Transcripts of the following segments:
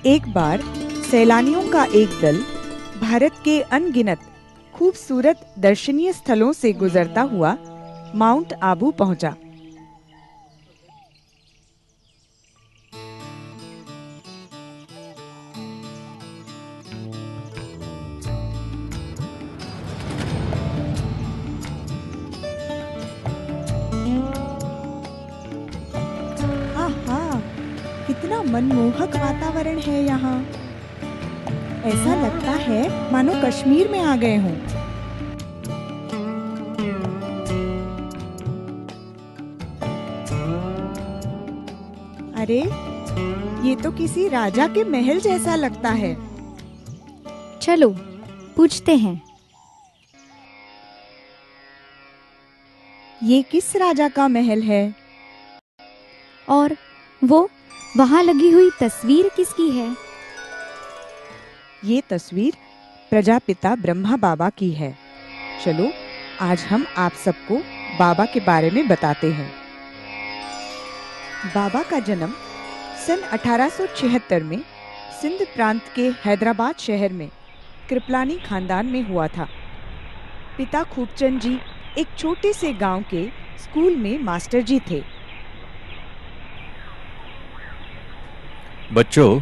एक बार सैलानियों का एक दल भारत के अनगिनत खूबसूरत दर्शनीय स्थलों से गुजरता हुआ माउंट आबू पहुंचा। आहा, कितना मनमोहक वातावरण है यहाँ। ऐसा लगता है मानो कश्मीर में आ गए हों। अरे, ये तो किसी राजा के महल जैसा लगता है। चलो पूछते हैं। ये किस राजा का महल है? और वो वहाँ लगी हुई तस्वीर किसकी है? ये तस्वीर प्रजापिता ब्रह्मा बाबा की है। चलो आज हम आप सबको बाबा के बारे में बताते हैं। बाबा का जन्म सन 1876 में सिंध प्रांत के हैदराबाद शहर में कृपलानी खानदान में हुआ था। पिता खूबचंद जी एक छोटे से गांव के स्कूल में मास्टर जी थे। बच्चों,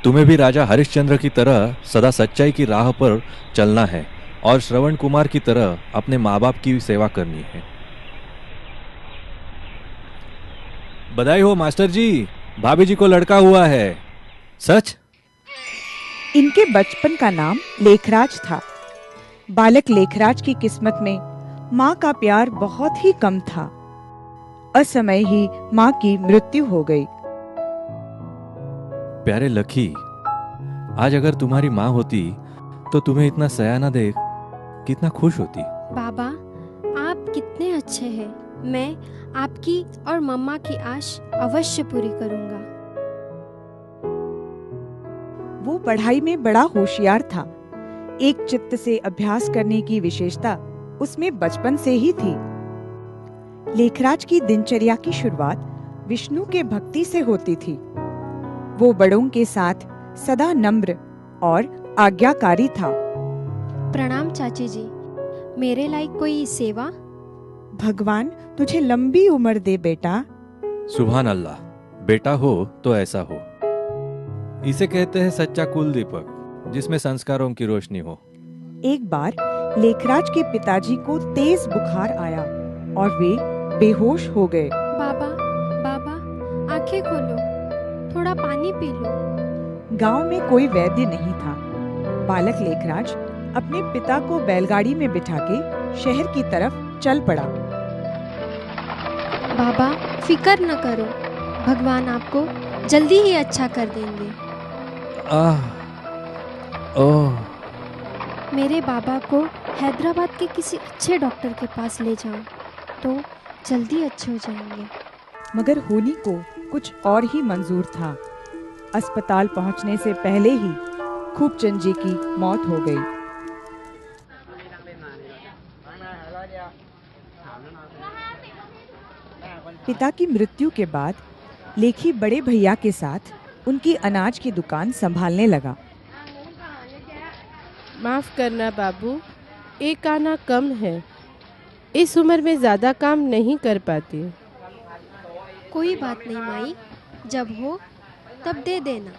तुम्हें भी राजा हरिश्चंद्र की तरह सदा सच्चाई की राह पर चलना है और श्रवण कुमार की तरह अपने माँ बाप की सेवा करनी है। बधाई हो मास्टर जी, भाभी जी को लड़का हुआ है। सच? इनके बचपन का नाम लेखराज था। बालक लेखराज की किस्मत में माँ का प्यार बहुत ही कम था। असमय ही माँ की मृत्यु हो गई। प्यारे लखी, आज अगर तुम्हारी माँ होती तो तुम्हें इतना सयाना देख कितना खुश होती। बाबा, आप कितने अच्छे हैं। मैं आपकी और मम्मा की आश अवश्य पूरी करूंगा। वो पढ़ाई में बड़ा होशियार था। एक चित्त से अभ्यास करने की विशेषता उसमें बचपन से ही थी। लेखराज की दिनचर्या की शुरुआत विष्णु के भक्ति से होती थी। वो बड़ों के साथ सदा नम्र और आज्ञाकारी था। प्रणाम चाची जी। मेरे लायक कोई सेवा? भगवान तुझे लंबी उम्र दे बेटा। सुभान अल्लाह, बेटा हो तो ऐसा हो। इसे कहते हैं सच्चा कुल दीपक, जिसमें संस्कारों की रोशनी हो। एक बार लेखराज के पिताजी को तेज बुखार आया और वे बेहोश हो गए। बाबा, बाबा, आंखें खोलो, थोड़ा पानी पी लो। गांव में कोई वैद्य नहीं था। बालक लेखराज अपने पिता को बैलगाड़ी में बिठा के शहर की तरफ चल पड़ा। बाबा, फिक्र न करो, भगवान आपको जल्दी ही अच्छा कर देंगे। आह, ओह। मेरे बाबा को हैदराबाद के किसी अच्छे डॉक्टर के पास ले जाओ तो जल्दी अच्छे हो जाएंगे। मगर होनी को कुछ और ही मंजूर था। अस्पताल पहुंचने से पहले ही खूबचंद जी की मौत हो गई। पिता की मृत्यु के बाद लेखी बड़े भैया के साथ उनकी अनाज की दुकान संभालने लगा। माफ करना बाबू, एक आना कम है। इस उम्र में ज्यादा काम नहीं कर पाती। कोई बात नहीं माई, जब हो तब दे देना।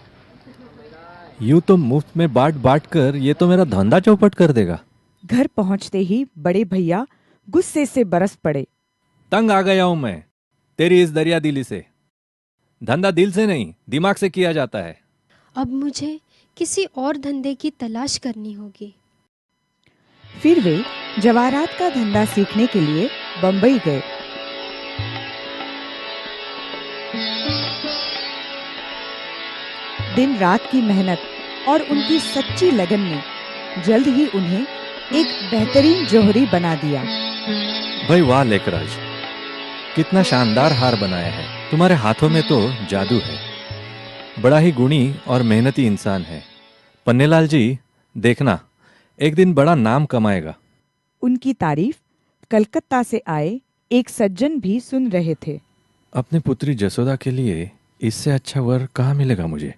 यूं तो मुफ्त में बांट बांट कर ये तो मेरा धंधा चौपट कर देगा। घर पहुंचते ही बड़े भैया गुस्से से बरस पड़े। तंग आ गया हूं मैं तेरी इस दरिया दिली से। धंधा दिल से नहीं, दिमाग से किया जाता है। अब मुझे किसी और धंधे की तलाश करनी होगी। फिर वे जवाहरात का धंधा सीखने के लिए बंबई गए। दिन रात की मेहनत और उनकी सच्ची लगन ने जल्द ही उन्हें एक बेहतरीन जौहरी बना दिया। भाई वाह लेखराज, कितना शानदार हार बनाया है। तुम्हारे हाथों में तो जादू है। बड़ा ही गुणी और मेहनती इंसान है। पन्नेलाल जी, देखना एक दिन बड़ा नाम कमाएगा। उनकी तारीफ कलकत्ता से आए एक सज्जन भी सुन रहे थे। अपनी पुत्री जसोदा के लिए इससे अच्छा वर कहाँ मिलेगा मुझे।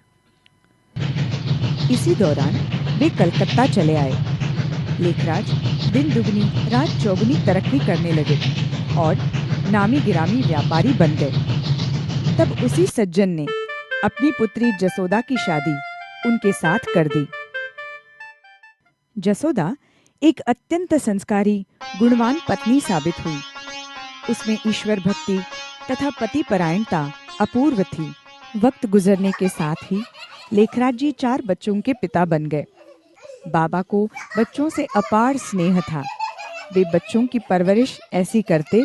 इसी दौरान वे कलकत्ता चले आए। लेखराज दिन दुगनी रात चौगुनी तरक्की करने लगे और नामी गिरामी व्यापारी बन गए। तब उसी सज्जन ने अपनी पुत्री जसोदा की शादी उनके साथ कर दी। जसोदा एक अत्यंत संस्कारी गुणवान पत्नी साबित हुई। उसमें ईश्वर भक्ति तथा पति परायणता अपूर्व थी। वक्त गुजरने के साथ ही लेखराज जी 4 बच्चों के पिता बन गए। बाबा को बच्चों से अपार स्नेह था। वे बच्चों की परवरिश ऐसी करते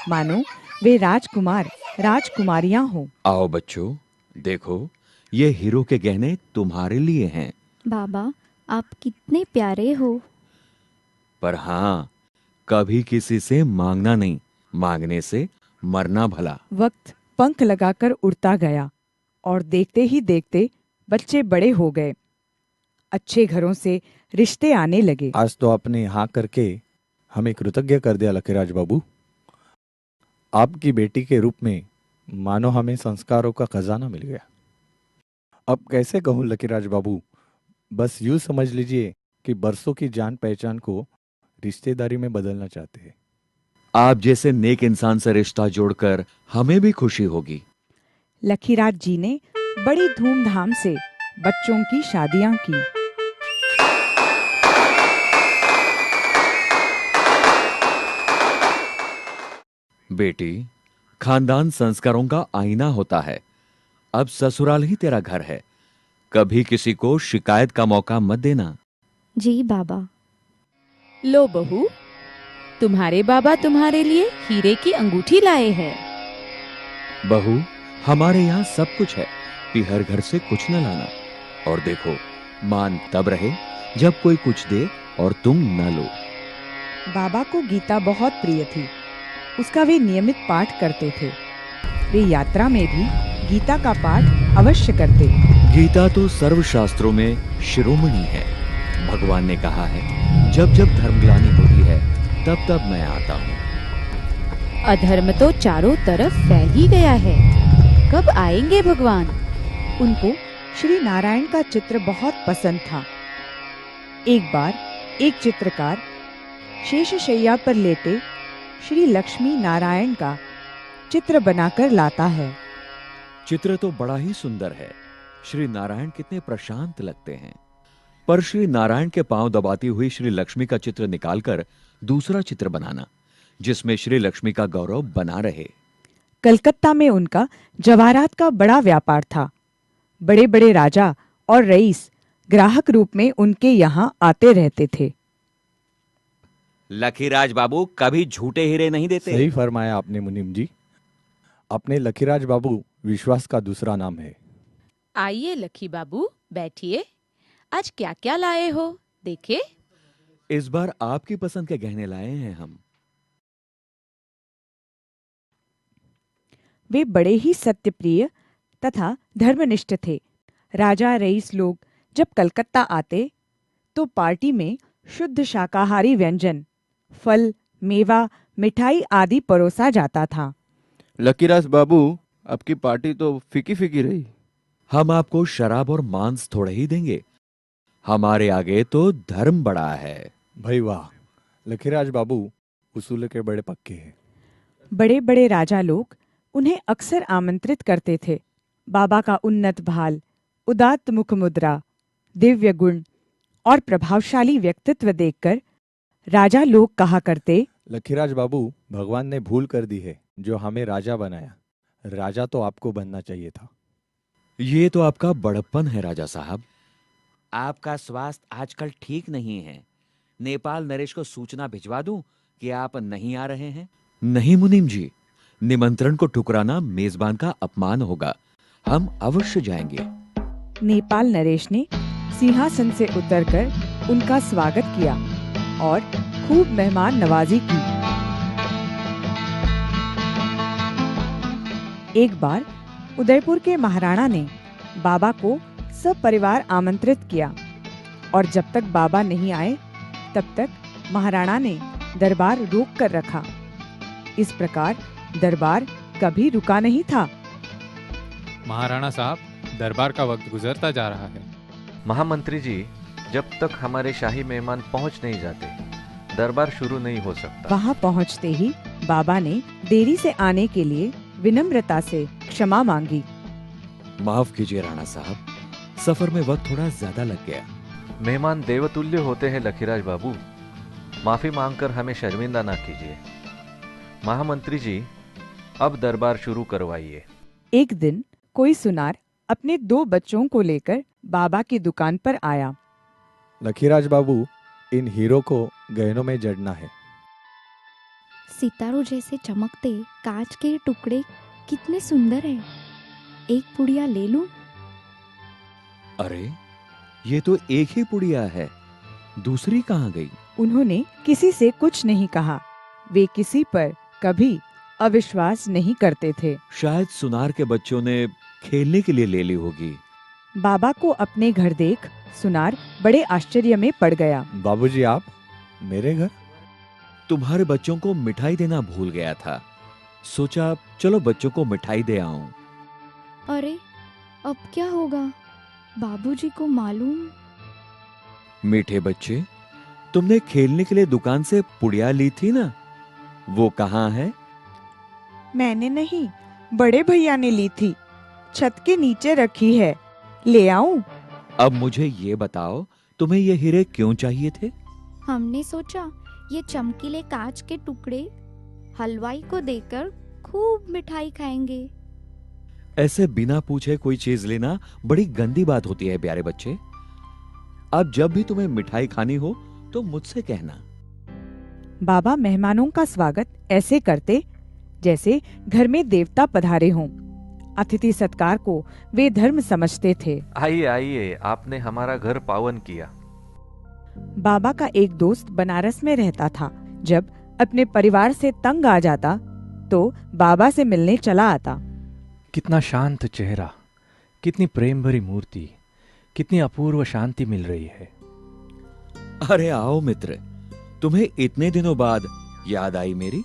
मानो वे राजकुमार राजकुमारियां हों। आओ बच्चों, देखो ये हीरो के गहने तुम्हारे लिए हैं। बाबा, आप कितने प्यारे हो। पर हाँ, कभी किसी से मांगना नहीं, मांगने से मरना भला। वक्त पंख लगाकर उड़ता गया और देखते ही देखते बच्चे बड़े हो गए। अच्छे घरों से रिश्ते आने लगे। आज तो आपने यहाँ करके हमें कृतज्ञ कर दिया लकीराज बाबू। आपकी बेटी के रूप में मानो हमें संस्कारों का खजाना मिल गया। अब कैसे कहूँ लकीराज बाबू, बस यूं समझ लीजिए कि बरसों की जान पहचान को रिश्तेदारी में बदलना चाहते हैं। आप जैसे नेक इंसान से रिश्ता जोड़कर हमें भी खुशी होगी। लकीराज जी ने बड़ी धूमधाम से बच्चों की शादियां की। बेटी, खानदान संस्कारों का आईना होता है। अब ससुराल ही तेरा घर है। कभी किसी को शिकायत का मौका मत देना। जी बाबा। लो बहू, तुम्हारे बाबा तुम्हारे लिए हीरे की अंगूठी लाए हैं। बहू, हमारे यहाँ सब कुछ है, पीहर घर से कुछ न लाना। और देखो, मान तब रहे जब कोई कुछ दे और तुम न लो। बाबा को गीता बहुत प्रिय थी। उसका वे नियमित पाठ करते थे। वे यात्रा में भी गीता का पाठ अवश्य करते। गीता तो सर्वशास्त्रों में शिरोमणि है। भगवान ने कहा है, जब जब धर्मग्लानि होती है तब तब मैं आता हूँ। अधर्म तो चारों तरफ फैल ही गया है। कब आएंगे भगवान? उनको श्री नारायण का चित्र बहुत पसंद था। एक बार एक चित्रकार शेषशैया पर लेटे श्री लक्ष्मी नारायण का चित्र बनाकर लाता है। चित्र तो बड़ा ही सुंदर है। श्री नारायण कितने प्रशांत लगते हैं। पर श्री नारायण के पांव दबाती हुई श्री लक्ष्मी का चित्र निकालकर दूसरा चित्र बनाना, जिसमें श्री लक्ष्मी का गौरव बना रहे। कलकत्ता में उनका जवाहरात का बड़ा व्यापार था। बड़े बड़े राजा और रईस ग्राहक रूप में उनके यहाँ आते रहते थे। लकीराज बाबू कभी झूठे हीरे नहीं देते। सही फरमाया आपने मुनीम जी। अपने लकीराज बाबू विश्वास का दूसरा नाम है। आइए लकी बाबू, बैठिए। आज क्या क्या लाए हो, देखे। इस बार आपकी पसंद के गहने लाए हैं हम। वे बड़े ही सत्यप्रिय तथा धर्मनिष्ठ थे। राजा रईस लोग जब कलकत्ता आते तो पार्टी में शुद्ध शाकाहारी व्यंजन, फल, मेवा, मिठाई आदि परोसा जाता था। लकीराज बाबू, आपकी पार्टी तो फीकी फीकी रही। हम आपको शराब और मांस थोड़े ही देंगे। हमारे आगे तो धर्म बड़ा है। भाई वाह, लकीराज बाबू उसूल के बड़े पक्के हैं। बड़े बड़े राजा लोग उन्हें अक्सर आमंत्रित करते थे। बाबा का उन्नत भाल, उदात्त मुख मुद्रा, दिव्य गुण और प्रभावशाली व्यक्तित्व देखकर राजा लोग कहा करते, लकीराज बाबू, भगवान ने भूल कर दी है जो हमें राजा बनाया। राजा तो आपको बनना चाहिए था। ये तो आपका बड़प्पन है राजा साहब। आपका स्वास्थ्य आजकल ठीक नहीं है। नेपाल नरेश को सूचना भिजवा दूं कि आप नहीं आ रहे हैं? नहीं मुनीम जी, निमंत्रण को ठुकराना मेजबान का अपमान होगा। हम अवश्य जाएंगे। नेपाल नरेश ने सिंहासन से उतरकर उनका स्वागत किया और खूब मेहमान नवाजी की। एक बार उदयपुर के महाराणा ने बाबा को सब परिवार आमंत्रित किया और जब तक बाबा नहीं आए तब तक महाराणा ने दरबार रोक कर रखा। इस प्रकार दरबार कभी रुका नहीं था। महाराणा साहब, दरबार का वक्त गुजरता जा रहा है। महामंत्री जी, जब तक हमारे शाही मेहमान पहुंच नहीं जाते, दरबार शुरू नहीं हो सकता। वहां पहुंचते ही बाबा ने देरी से आने के लिए विनम्रता से क्षमा मांगी। माफ कीजिए राणा साहब, सफर में वक्त थोड़ा ज्यादा लग गया। मेहमान देवतुल्य होते हैं लखीराज बाबू, माफी मांगकर हमें शर्मिंदा ना कीजिए। महामंत्री जी, अब दरबार शुरू करवाइए। एक दिन कोई सुनार अपने 2 बच्चों को लेकर बाबा की दुकान पर आया। लखीराज बाबू, इन हीरो को गहनों में जड़ना है। सितारों जैसे चमकते कांच के टुकड़े कितने सुंदर हैं। एक पुड़िया ले लूं? अरे, ये तो एक ही पुड़िया है, दूसरी कहाँ गई? उन्होंने किसी से कुछ नहीं कहा। वे किसी पर कभी अविश्वास नहीं करते थे। शायद सुनार के बच्चों ने खेलने के लिए ले ली होगी। बाबा को अपने घर देख सुनार बड़े आश्चर्य में पड़ गया। बाबूजी, आप मेरे घर? तुम्हारे बच्चों को मिठाई देना भूल गया था, सोचा चलो बच्चों को मिठाई दे आऊं। अरे, अब क्या होगा? बाबूजी को मालूम? मीठे बच्चे, तुमने खेलने के लिए दुकान से पुड़िया ली थी ना, वो कहाँ है? मैंने नहीं, बड़े भैया ने ली थी, छत के नीचे रखी है, ले आऊं? अब मुझे ये बताओ, तुम्हें ये हीरे क्यों चाहिए थे? हमने सोचा ये चमकीले कांच के टुकड़े हलवाई को देकर खूब मिठाई खाएंगे। ऐसे बिना पूछे कोई चीज लेना बड़ी गंदी बात होती है प्यारे बच्चे। अब जब भी तुम्हें मिठाई खानी हो तो मुझसे कहना। बाबा मेहमानों का स्वागत ऐसे करते जैसे घर में देवता पधारे हों। अतिथि सत्कार को वे धर्म समझते थे। आइए आइए, आपने हमारा घर पावन किया। बाबा का एक दोस्त बनारस में रहता था। जब अपने परिवार से तंग आ जाता तो बाबा से मिलने चला आता। कितना शांत चेहरा, कितनी प्रेम भरी मूर्ति, कितनी अपूर्व शांति मिल रही है। अरे आओ मित्र, तुम्हें इतने दिनों बाद याद आई मेरी?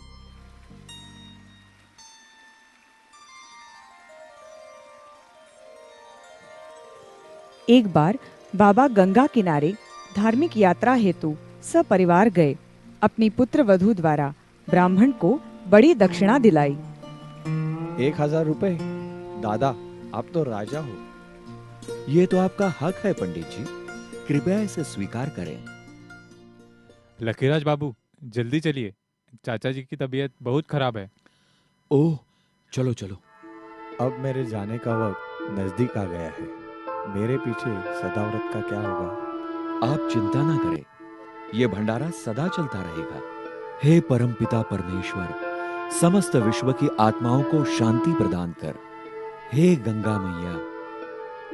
एक बार बाबा गंगा किनारे धार्मिक यात्रा हेतु सपरिवार गए। अपनी पुत्र वधू द्वारा ब्राह्मण को बड़ी दक्षिणा दिलाई। 1000 रुपए? दादा, आप तो राजा हो। ये तो आपका हक है पंडित जी, कृपया इसे स्वीकार करें। लखीराज बाबू, जल्दी चलिए, चाचा जी की तबीयत बहुत खराब है। ओह, चलो चलो। अब मेरे जाने का वक्त नजदीक आ गया है। मेरे पीछे सदाव्रत का क्या होगा? आप चिंता ना करें, ये भंडारा सदा चलता रहेगा। हे परमपिता परमेश्वर, समस्त विश्व की आत्माओं को शांति प्रदान कर। हे गंगा मैया,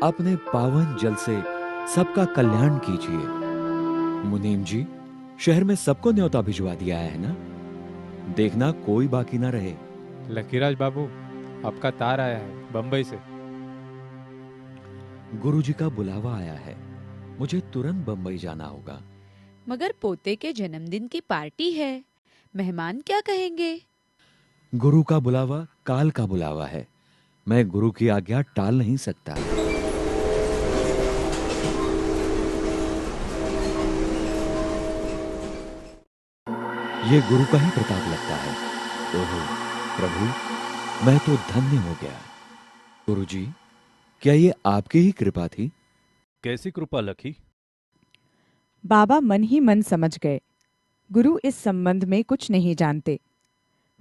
अपने पावन जल से सबका कल्याण कीजिए। मुनीम जी, शहर में सबको न्योता भिजवा दिया है ना? देखना कोई बाकी ना रहे। लखीराज बाबू, आपका तार आया है बंबई से। गुरुजी का बुलावा आया है, मुझे तुरंत बंबई जाना होगा। मगर पोते के जन्मदिन की पार्टी है, मेहमान क्या कहेंगे? गुरु का बुलावा काल का बुलावा है, मैं गुरु की आज्ञा टाल नहीं सकता। ये गुरु का ही प्रताप लगता है। ओहो प्रभु, मैं तो धन्य हो गया। गुरुजी, क्या ये आपकी ही कृपा थी? कैसी कृपा लखी? बाबा मन ही मन समझ गए, गुरु इस संबंध में कुछ नहीं जानते।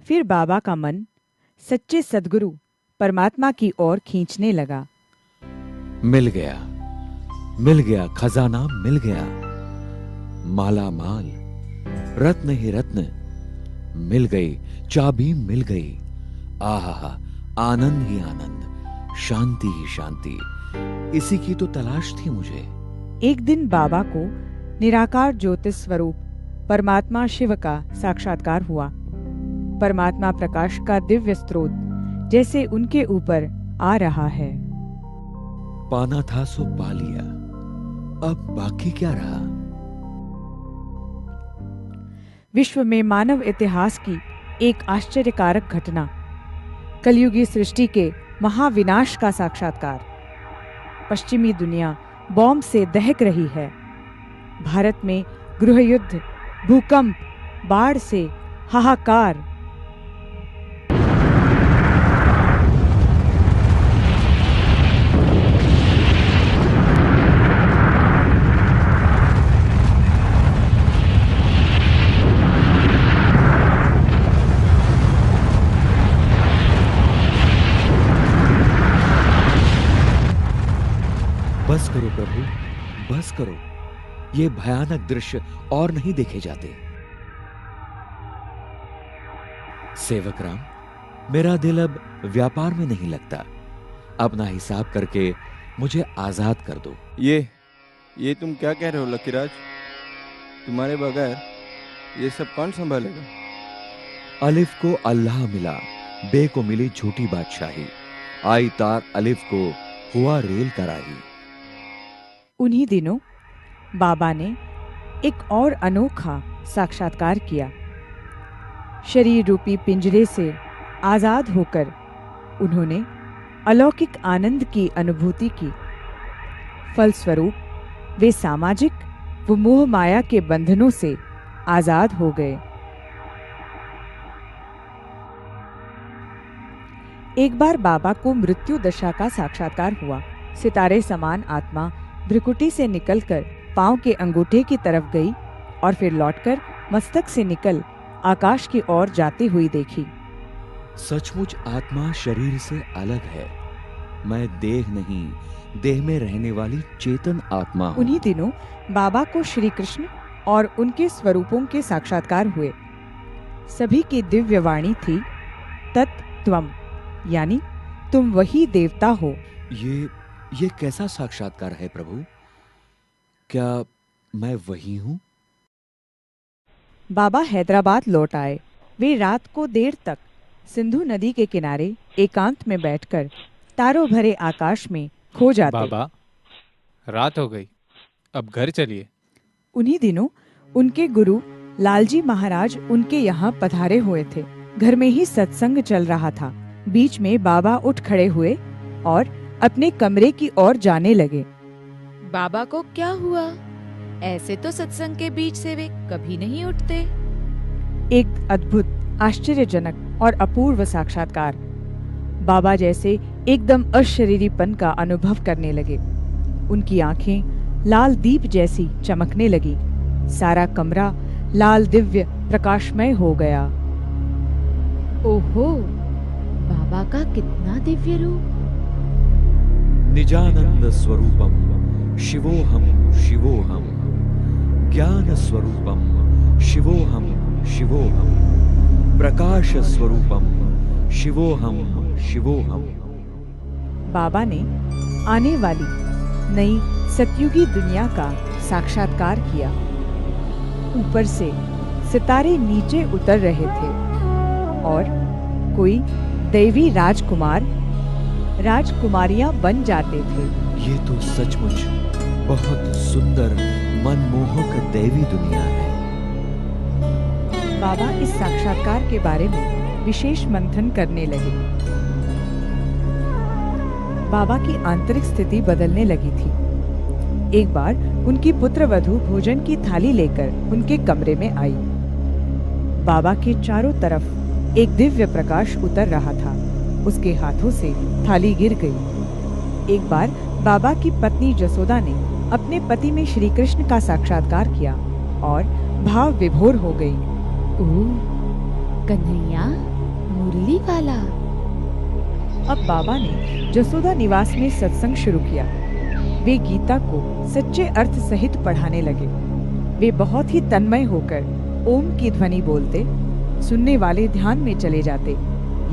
फिर बाबा का मन सच्चे सद्गुरु परमात्मा की ओर खींचने लगा। मिल गया, खजाना मिल गया। माला माल, रत्न ही रत्न मिल गई, चाबी मिल गई। आहा, आनंद ही आनंद, शांति ही शांति, इसी की तो तलाश थी मुझे। एक दिन बाबा को निराकार ज्योतिष स्वरूप परमात्मा शिव का साक्षात्कार हुआ। परमात्मा प्रकाश का दिव्य स्रोत जैसे उनके ऊपर आ रहा है। पाना था सो पा लिया, अब बाकी क्या रहा? विश्व में मानव इतिहास की एक आश्चर्यकारक घटना, कलयुगी सृष्टि के महाविनाश का साक्षात्कार। पश्चिमी दुनिया बॉम्ब से दहक रही है। भारत में गृहयुद्ध, भूकंप, बाढ़ से हाहाकार। बस करो प्रभु, बस करो। ये भयानक दृश्य और नहीं देखे जाते। सेवक राम, मेरा दिल अब व्यापार में नहीं लगता। अपना हिसाब करके मुझे आजाद कर दो। ये तुम क्या कह रहे हो लकीराज? तुम्हारे बगैर ये सब कौन संभालेगा? अलिफ को अल्लाह मिला, बे को मिली झूठी बादशाही। आई तार अलिफ को हुआ रेल कराही। उन्हीं दिनों बाबा ने एक और अनोखा साक्षात्कार किया। शरीर रूपी पिंजरे से आजाद होकर उन्होंने अलौकिक आनंद की अनुभूति की। फलस्वरूप वे सामाजिक व मोह माया के बंधनों से आजाद हो गए। एक बार बाबा को मृत्यु दशा का साक्षात्कार हुआ। सितारे समान आत्मा भ्रिकुटी से निकलकर पांव के अंगूठे की तरफ गई और फिर लौटकर मस्तक से निकल आकाश की ओर जाती हुई देखी। सचमुच आत्मा शरीर से अलग है। मैं देह नहीं, देह में रहने वाली चेतन आत्मा हूँ। उन्हीं दिनों बाबा को श्री कृष्ण और उनके स्वरूपों के साक्षात्कार हुए। सभी की दिव्य वाणी थी, तत्त्वम, यानी तुम वही देवता हो। ये कैसा साक्षात्कार है प्रभु? क्या मैं वही हूं? बाबा हैदराबाद लौट आए। वे रात को देर तक सिंधु नदी के किनारे एकांत में बैठकर तारों भरे आकाश में खो जाते। बाबा, रात हो गई, अब घर चलिए। उन्हीं दिनों उनके गुरु लालजी महाराज उनके यहाँ पधारे हुए थे। घर में ही सत्संग चल रहा था। बीच में बाबा उठ खड़े हुए और अपने कमरे की ओर जाने लगे। बाबा को क्या हुआ? ऐसे तो सत्संग के बीच से वे कभी नहीं उठते। एक अद्भुत, आश्चर्यजनक और अपूर्व साक्षात्कार। बाबा जैसे एकदम अशरीरीपन का अनुभव करने लगे। उनकी आंखें लाल दीप जैसी चमकने लगी। सारा कमरा लाल दिव्य प्रकाशमय हो गया। ओहो, बाबा का कितना दिव्य रूप! निजानंद स्वरूपम शिवोहम शिवोहम, ज्ञान स्वरूपम शिवोहम शिवोहम, प्रकाश स्वरूपम शिवोहम शिवोहम। बाबा ने आने वाली नई सतयुगी दुनिया का साक्षात्कार किया। ऊपर से सितारे नीचे उतर रहे थे और कोई दैवी राजकुमार, राजकुमारियां बन जाते थे। ये तो सचमुच बहुत सुंदर, मनमोहक दैवी दुनिया है। बाबा इस साक्षात्कार के बारे में विशेष मंथन करने लगे। बाबा की आंतरिक स्थिति बदलने लगी थी। एक बार उनकी पुत्रवधू भोजन की थाली लेकर उनके कमरे में आई। बाबा के चारों तरफ एक दिव्य प्रकाश उतर रहा था। उसके हाथों से थाली गिर गई। एक बार बाबा की पत्नी जसोदा ने अपने पति में श्री कृष्ण का साक्षात्कार किया और भाव विभोर हो गई। ओह, कन्हैया, मुरली वाला। अब बाबा ने जसोदा निवास में सत्संग शुरू किया। वे गीता को सच्चे अर्थ सहित पढ़ाने लगे। वे बहुत ही तन्मय होकर ओम की ध्वनि बोलते, सुनने वाले ध्यान में चले जाते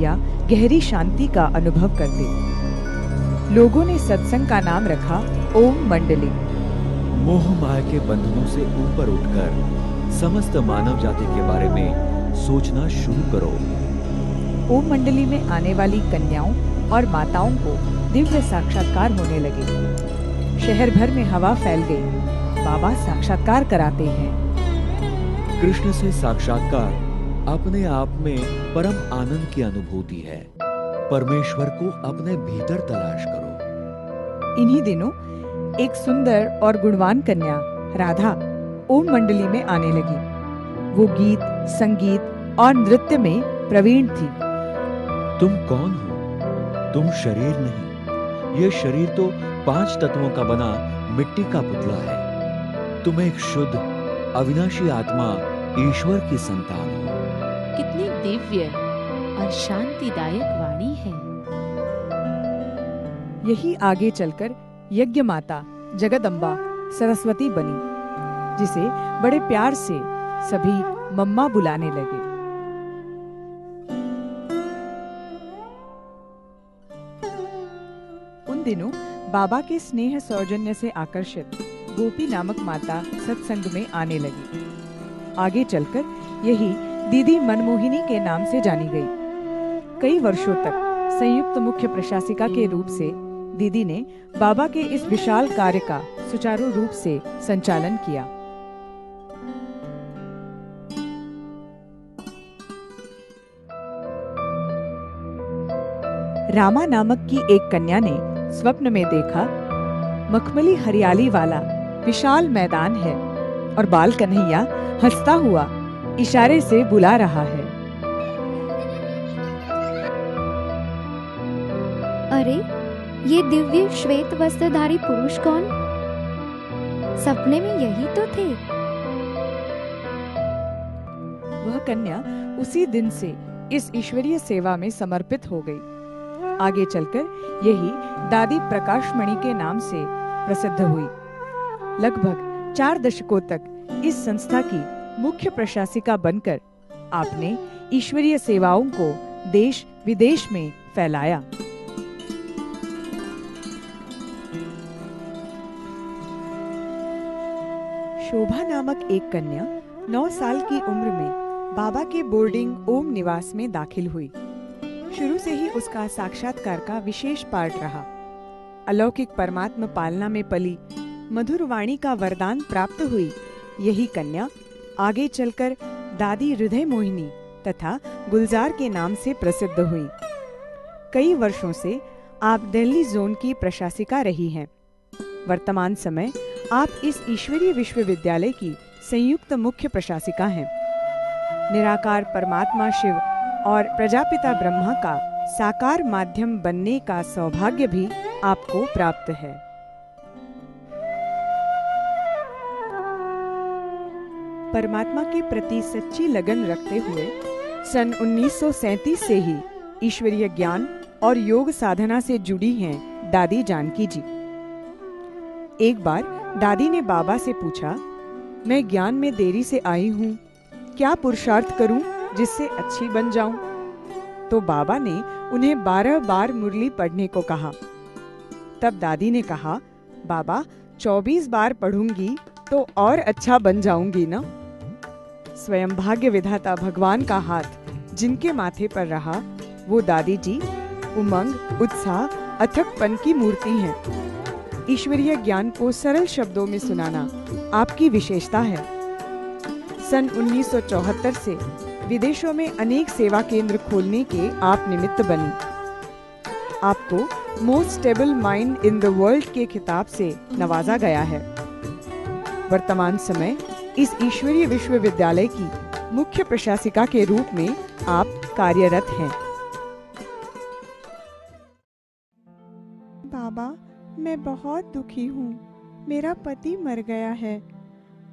या गहरी शांति का अनुभव करते। लोगों ने सत्संग का नाम रखा ओम मंडली। मोह माया के बंधनों से ऊपर उठकर समस्त मानव जाति के बारे में सोचना शुरू करो। ओम मंडली में आने वाली कन्याओं और माताओं को दिव्य साक्षात्कार होने लगे। शहर भर में हवा फैल गई। बाबा साक्षात्कार कराते हैं। कृष्ण से साक्षात्कार अपने आप में परम आनंद की अनुभूति है। परमेश्वर को अपने भीतर तलाश करो। इन्हीं दिनों एक सुंदर और गुणवान कन्या राधा ओम मंडली में आने लगी। वो गीत, संगीत और नृत्य में प्रवीण थी। तुम कौन हो? तुम शरीर नहीं, ये शरीर तो 5 तत्वों का बना मिट्टी का पुतला है। तुम एक शुद्ध अविनाशी आत्मा, ईश्वर की संतान हो। कितनी दिव्य और शांतिदायक वाणी है। यही आगे चलकर यज्ञ माता जगदम्बा सरस्वती बनी, जिसे बड़े प्यार से सभी मम्मा बुलाने लगे। उन दिनों बाबा के स्नेह सौजन्य से आकर्षित गोपी नामक माता सत्संग में आने लगी। आगे चलकर यही दीदी मनमोहिनी के नाम से जानी गई। कई वर्षों तक संयुक्त मुख्य प्रशासिका के रूप से दीदी ने बाबा के इस विशाल कार्य का सुचारू रूप से संचालन किया। रामा नामक की एक कन्या ने स्वप्न में देखा, मखमली हरियाली वाला विशाल मैदान है और बाल कन्हैया हंसता हुआ इशारे से बुला रहा है। अरे, ये दिव्य श्वेत वस्त्रधारी पुरुष कौन? सपने में यही तो थे। वह कन्या उसी दिन से इस ईश्वरीय सेवा में समर्पित हो गई। आगे चलकर यही दादी प्रकाशमणि के नाम से प्रसिद्ध हुई। लगभग 4 दशकों तक इस संस्था की मुख्य प्रशासिका बनकर आपने ईश्वरीय सेवाओं को देश विदेश में फैलाया। शोभा नामक एक कन्या 9 साल की उम्र में बाबा के बोर्डिंग ओम निवास में दाखिल हुई। शुरू से ही उसका साक्षात्कार का विशेष पार्ट रहा। अलौकिक परमात्मा पालना में पली, मधुर वाणी का वरदान प्राप्त हुई यही कन्या आगे चलकर दादी हृदय मोहिनी तथा गुलजार के नाम से प्रसिद्ध हुई। कई वर्षों से आप दिल्ली जोन की प्रशासिका रही हैं। वर्तमान समय आप इस ईश्वरीय विश्वविद्यालय की संयुक्त मुख्य प्रशासिका हैं। निराकार परमात्मा शिव और प्रजापिता ब्रह्मा का साकार माध्यम बनने का सौभाग्य भी आपको प्राप्त है। परमात्मा के प्रति सच्ची लगन रखते हुए सन 1937 से ही ईश्वरीय ज्ञान और योग साधना से जुड़ी हैं दादी जानकी जी। एक बार दादी ने बाबा से पूछा, मैं ज्ञान में देरी से आई हूँ, क्या पुरुषार्थ करूं जिससे अच्छी बन जाऊं? तो बाबा ने उन्हें 12 बार मुरली पढ़ने को कहा। तब दादी ने कहा, बाबा 24 बार पढ़ूंगी तो और अच्छा बन जाऊंगी ना। स्वयं भाग्य विधाता भगवान का हाथ जिनके माथे पर रहा, वो दादी जी उमंग, उत्साह, अथकपन की मूर्ति हैं। ईश्वरीय ज्ञान को सरल शब्दों में सुनाना आपकी विशेषता है। सन 1974 से विदेशों में अनेक सेवा केंद्र खोलने के आप निमित्त बनी। आपको most stable mind in the world के खिताब से नवाजा गया है। वर्तमान समय इस ईश्वरीय विश्वविद्यालय की मुख्य प्रशासिका के रूप में आप कार्यरत हैं। बाबा, मैं बहुत दुखी हूँ। मेरा पति मर गया है।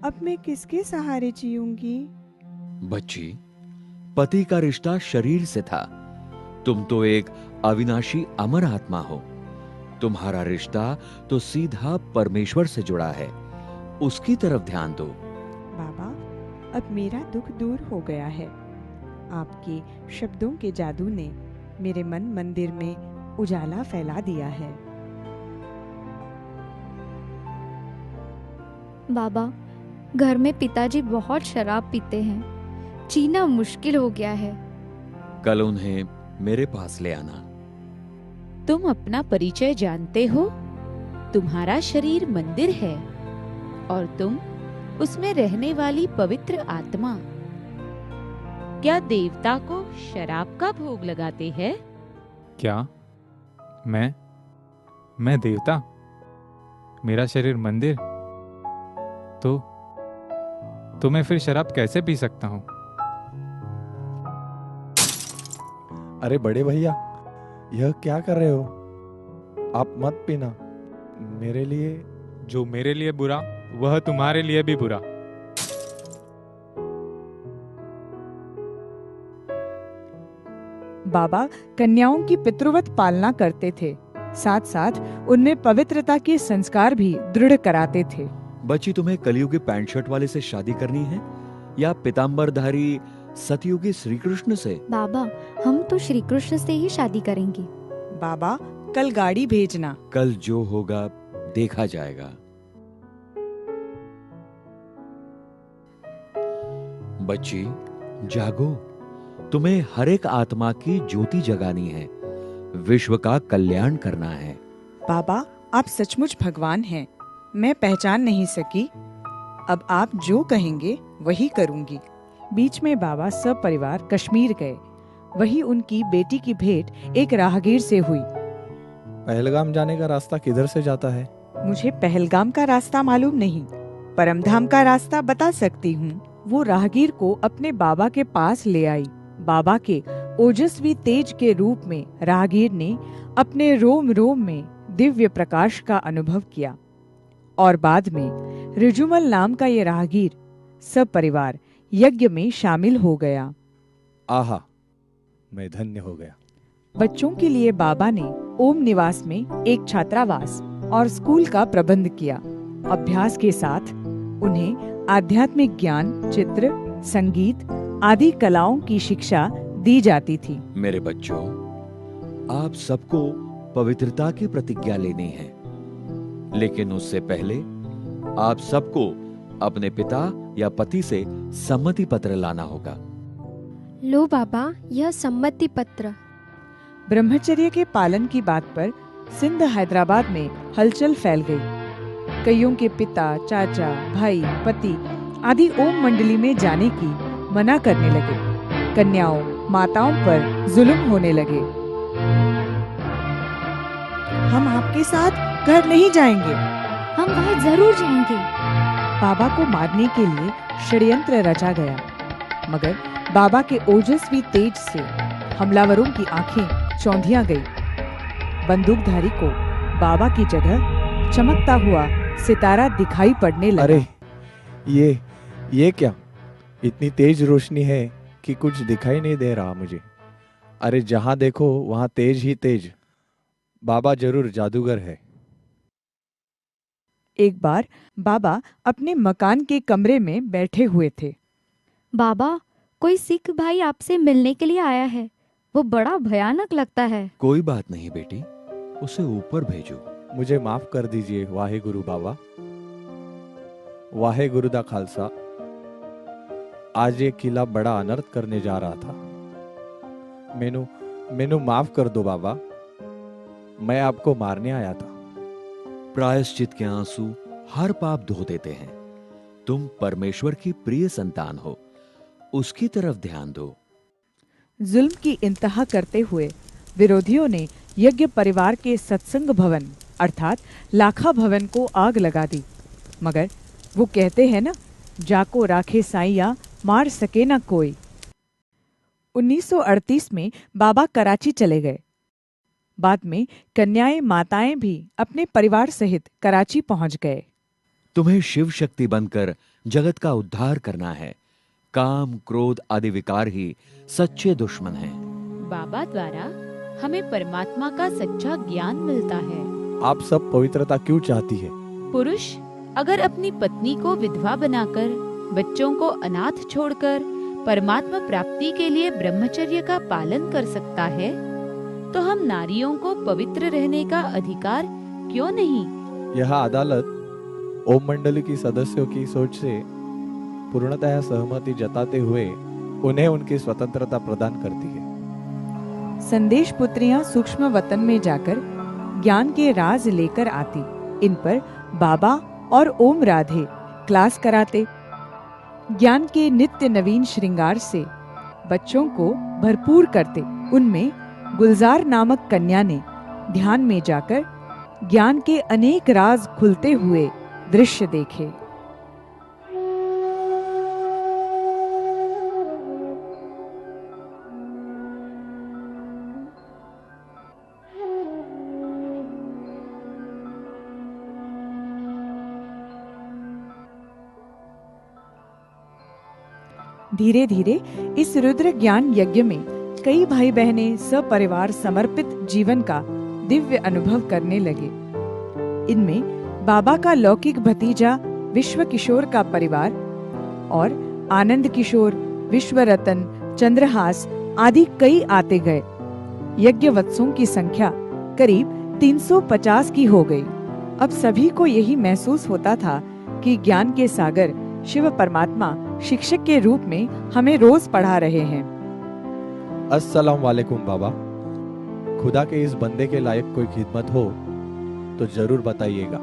अब मैं किसके सहारे जीऊंगी? बच्ची, पति का रिश्ता शरीर से था। तुम तो एक अविनाशी अमर आत्मा हो। तुम्हारा रिश्ता तो सीधा परमेश्वर से जुड़ा है। उसकी तरफ ध्यान दो। बाबा, अब मेरा दुख दूर हो गया है। आपके शब्दों के जादू ने मेरे मन मंदिर में उजाला फैला दिया है। बाबा, घर में पिताजी बहुत शराब पीते हैं। जीना मुश्किल हो गया है। कल उन्हें मेरे पास ले आना। तुम अपना परिचय जानते हो? तुम्हारा शरीर मंदिर है और तुम उसमें रहने वाली पवित्र आत्मा। क्या देवता को शराब का भोग लगाते हैं? क्या मैं देवता? मेरा शरीर मंदिर, तो मैं फिर शराब कैसे पी सकता हूँ? अरे बड़े भैया, यह क्या कर रहे हो? आप मत पीना। मेरे लिए जो मेरे लिए बुरा वह तुम्हारे लिए भी बुरा। बाबा कन्याओं की पितृवत पालना करते थे, साथ साथ उनमें पवित्रता के संस्कार भी दृढ़ कराते थे। बच्ची, तुम्हें कलयुगी पैंट शर्ट वाले से शादी करनी है या पीताम्बरधारी सतयुगी श्री कृष्ण से? बाबा, हम तो श्री कृष्ण से ही शादी करेंगे। बाबा, कल गाड़ी भेजना। कल जो होगा देखा जाएगा। बच्ची, जागो। तुम्हें हर एक आत्मा की ज्योति जगानी है, विश्व का कल्याण करना है। बाबा, आप सचमुच भगवान हैं। मैं पहचान नहीं सकी। अब आप जो कहेंगे वही करूंगी। बीच में बाबा सब परिवार कश्मीर गए। वही उनकी बेटी की भेंट एक राहगीर से हुई। पहलगाम जाने का रास्ता किधर से जाता है? मुझे पहलगाम का रास्ता मालूम नहीं, परमधाम का रास्ता बता सकती हूँ। वो राहगीर को अपने बाबा के पास ले आई। बाबा के ओजस्वी तेज के रूप में राहगीर ने अपने रोम रोम में दिव्य प्रकाश का अनुभव किया और बाद में रिजुमल नाम का ये राहगीर सब परिवार यज्ञ में शामिल हो गया। आहा, मैं धन्य हो गया। बच्चों के लिए बाबा ने ओम निवास में एक छात्रावास और स्कूल का प्रबंध किया। अभ्यास के साथ उन्हें आध्यात्मिक ज्ञान, चित्र, संगीत आदि कलाओं की शिक्षा दी जाती थी। मेरे बच्चों, आप सबको पवित्रता की प्रतिज्ञा लेनी है, लेकिन उससे पहले आप सबको अपने पिता या पति से सम्मति पत्र लाना होगा। लो बाबा, यह सम्मति पत्र। ब्रह्मचर्य के पालन की बात पर सिंध हैदराबाद में हलचल फैल गई। कईयों के पिता, चाचा, भाई, पति आदि ओम मंडली में जाने की मना करने लगे। कन्याओं, माताओं पर जुल्म होने लगे। हम आपके साथ घर नहीं जाएंगे। हम वहाँ जरूर जाएंगे। बाबा को मारने के लिए षड्यंत्र रचा गया, मगर बाबा के ओजस्वी तेज से हमलावरों की आंखें चौंधिया गई। बंदूकधारी को बाबा की जगह चमकता हुआ सितारा दिखाई पड़ने लगा। अरे ये क्या? इतनी तेज रोशनी है कि कुछ दिखाई नहीं दे रहा मुझे। अरे जहां देखो वहां तेज ही तेज। बाबा जरूर जादूगर है। एक बार बाबा अपने मकान के कमरे में बैठे हुए थे। बाबा, कोई सिख भाई आपसे मिलने के लिए आया है। वो बड़ा भयानक लगता है। कोई बात नहीं बेटी, उसे ऊपर भेजो। मुझे माफ कर दीजिए वाहे गुरु बाबा। वाहे गुरु दा खालसा। आज ये किला बड़ा अनर्थ करने जा रहा था। मेनू माफ कर दो बाबा। मैं आपको मारने आया था। प्रायश्चित के आंसू हर पाप धो देते हैं। तुम परमेश्वर की प्रिय संतान हो, उसकी तरफ ध्यान दो। जुल्म की इंतहा करते हुए विरोधियों ने यज्ञ परिवार के सत्संग भवन अर्थात लाखा भवन को आग लगा दी। मगर वो कहते हैं ना, जाको राखे साईया मार सके ना कोई। 1938 में बाबा कराची चले गए। बाद में कन्याएं, माताएं भी अपने परिवार सहित कराची पहुंच गए। तुम्हें शिव शक्ति बनकर जगत का उद्धार करना है। काम, क्रोध आदि विकार ही सच्चे दुश्मन हैं। बाबा द्वारा हमें परमात्मा का सच्चा ज्ञान मिलता है। आप सब पवित्रता क्यों चाहती है? पुरुष अगर अपनी पत्नी को विधवा बनाकर, बच्चों को अनाथ छोड़कर परमात्मा प्राप्ति के लिए ब्रह्मचर्य का पालन कर सकता है, तो हम नारियों को पवित्र रहने का अधिकार क्यों नहीं? यह अदालत ओम मंडली की सदस्यों की सोच से पूर्णतः सहमति जताते हुए उन्हें उनकी स्वतंत्रता प्रदान करती है। संदेश पुत्रियां सूक्ष्म वतन में जाकर ज्ञान के राज लेकर आती। इन पर बाबा और ओम राधे क्लास कराते। ज्ञान के नित्य नवीन श्रृंगार से बच्चों को भरपूर करते। उनमें गुलजार नामक कन्या ने ध्यान में जाकर ज्ञान के अनेक राज खुलते हुए दृश्य देखे। धीरे धीरे इस रुद्र ज्ञान यज्ञ में कई भाई बहनें सपरिवार समर्पित जीवन का दिव्य अनुभव करने लगे। इनमें बाबा का लौकिक भतीजा विश्व किशोर का परिवार और आनंद किशोर, विश्व रतन, चंद्रहास आदि कई आते गए। यज्ञवत्सों की संख्या करीब 350 की हो गई। अब सभी को यही महसूस होता था कि ज्ञान के सागर शिव परमात्मा शिक्षक के रूप में हमें रोज पढ़ा रहे हैं। अस्सलाम वालेकुम बाबा। खुदा के इस बंदे के लायक कोई खिदमत हो तो जरूर बताइएगा।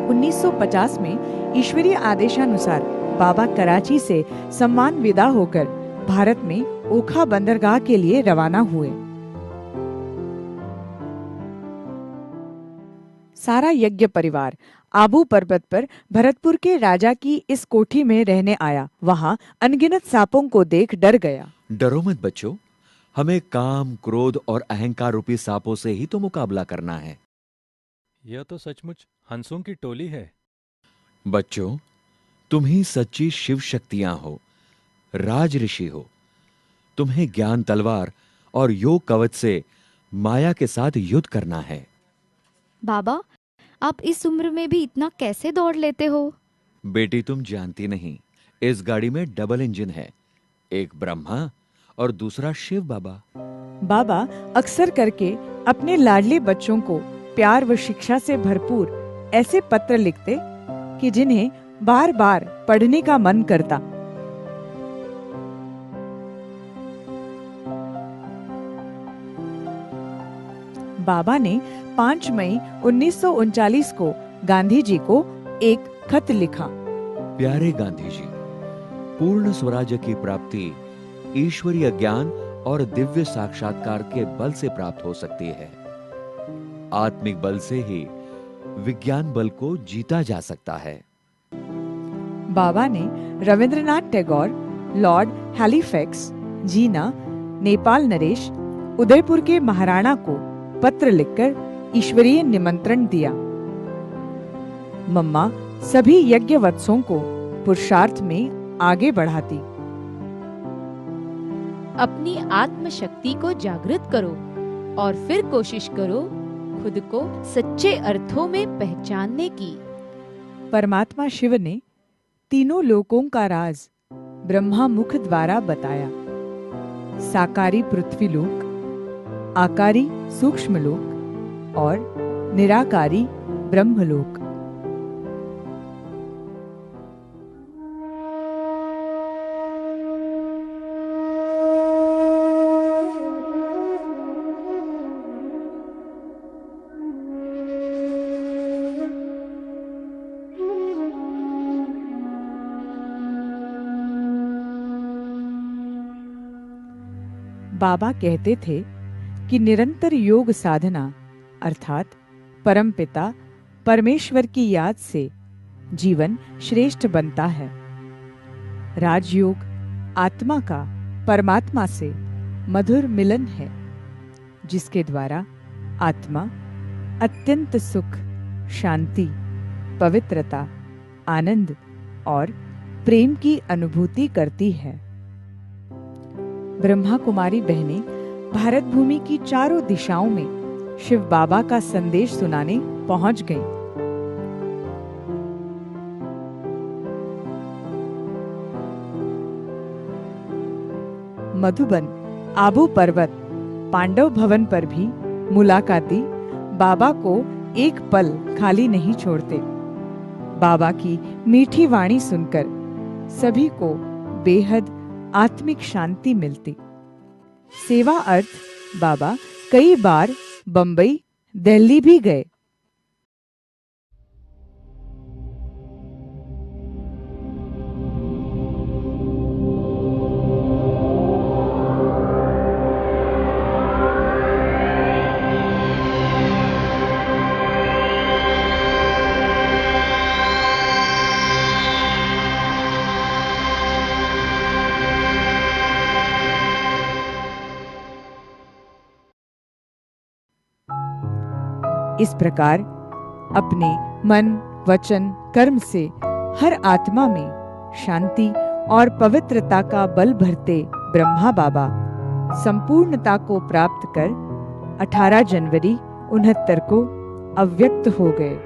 1950 में ईश्वरीय आदेशानुसार बाबा कराची से सम्मान विदा होकर भारत में ओखा बंदरगाह के लिए रवाना हुए। सारा यज्ञ परिवार आबू पर्वत पर भरतपुर के राजा की इस कोठी में रहने आया। वहां अनगिनत सांपों को देख डर गया। डरो मत बच्चों, हमें काम, क्रोध और अहंकार रूपी सांपों से ही तो मुकाबला करना है। यह तो सचमुच हंसों की टोली है। बच्चों, तुम ही सच्ची शिव शक्तियां हो, राज ऋषि हो। तुम्हें ज्ञान तलवार और योग कवच से माया के साथ युद्ध करना है। बाबा, आप इस उम्र में भी इतना कैसे दौड़ लेते हो? बेटी, तुम जानती नहीं, इस गाड़ी में डबल इंजन है, एक ब्रह्मा और दूसरा शिव बाबा। बाबा अक्सर करके अपने लाडले बच्चों को प्यार व शिक्षा से भरपूर ऐसे पत्र लिखते कि जिन्हें बार बार पढ़ने का मन करता। बाबा ने 5 मई 1939 को गांधी जी को एक खत लिखा। प्यारे गांधी जी, पूर्ण स्वराज्य की प्राप्ति ईश्वरीय ज्ञान और दिव्य साक्षात्कार के बल से प्राप्त हो सकती है। आत्मिक बल से ही विज्ञान बल को जीता जा सकता है। बाबा ने रविंद्रनाथ टैगोर, लॉर्ड हैलिफैक्स, जीना, नेपाल नरेश, उदयपुर के महाराणा को पत्र लिखकर ईश्वरीय निमंत्रण दिया। मम्मा सभी यज्ञवत्सों को पुरुषार्थ में आगे बढ़ाती। अपनी आत्मशक्ति को जागृत करो और फिर कोशिश करो खुद को सच्चे अर्थों में पहचानने की। परमात्मा शिव ने तीनों लोकों का राज ब्रह्मा मुख द्वारा बताया। साकारी पृथ्वी लोक, आकारी सूक्ष्म लोक और निराकारी ब्रह्मलोक। बाबा कहते थे कि निरंतर योग साधना अर्थात परमपिता परमेश्वर की याद से जीवन श्रेष्ठ बनता है। राजयोग आत्मा का परमात्मा से मधुर मिलन है, जिसके द्वारा आत्मा अत्यंत सुख, शांति, पवित्रता, आनंद और प्रेम की अनुभूति करती है। ब्रह्मा कुमारी बहनें भारत भूमि की चारों दिशाओं में शिव बाबा का संदेश सुनाने पहुंच गईं। मधुबन, आबू पर्वत, पांडव भवन पर भी मुलाकाती बाबा को एक पल खाली नहीं छोड़ते। बाबा की मीठी वाणी सुनकर सभी को बेहद आत्मिक शांति मिलती। सेवा अर्थ बाबा कई बार बंबई, दिल्ली भी गए। इस प्रकार अपने मन, वचन, कर्म से हर आत्मा में शांति और पवित्रता का बल भरते ब्रह्मा बाबा संपूर्णता को प्राप्त कर 18 जनवरी 69 को अव्यक्त हो गए।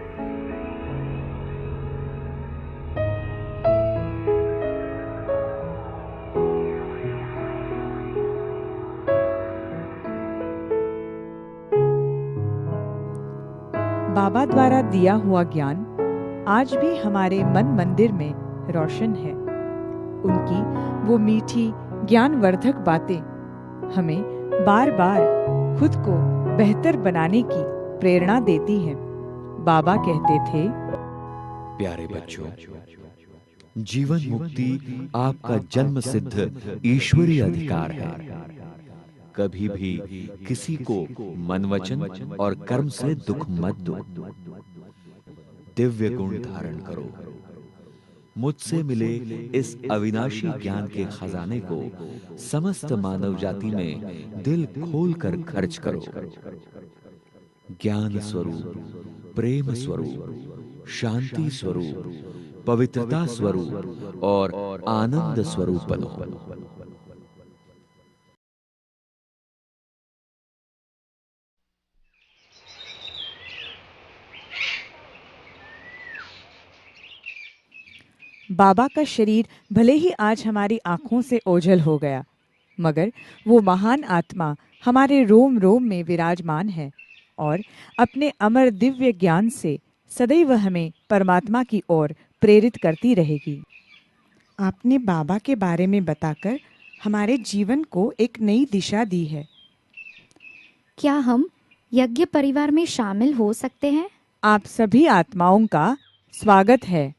बाबा द्वारा दिया हुआ ज्ञान आज भी हमारे मन मंदिर में रोशन है। उनकी वो मीठी ज्ञानवर्धक बातें हमें बार बार खुद को बेहतर बनाने की प्रेरणा देती हैं। बाबा कहते थे, प्यारे बच्चों, जीवन मुक्ति आपका जन्म सिद्ध ईश्वरीय अधिकार है। कभी भी किसी को मन, वचन और कर्म से दुख मत दो। दिव्य गुण धारण करो। मुझसे मिले इस अविनाशी ज्ञान के खजाने को समस्त मानव जाति में दिल खोलकर खर्च करो। ज्ञान स्वरूप, प्रेम स्वरूप, शांति स्वरूप, पवित्रता स्वरूप और आनंद स्वरूप बनो। बाबा का शरीर भले ही आज हमारी आंखों से ओझल हो गया, मगर वो महान आत्मा हमारे रोम रोम में विराजमान है और अपने अमर दिव्य ज्ञान से सदैव हमें परमात्मा की ओर प्रेरित करती रहेगी। आपने बाबा के बारे में बताकर हमारे जीवन को एक नई दिशा दी है। क्या हम यज्ञ परिवार में शामिल हो सकते हैं? आप सभी आत्माओं का स्वागत है।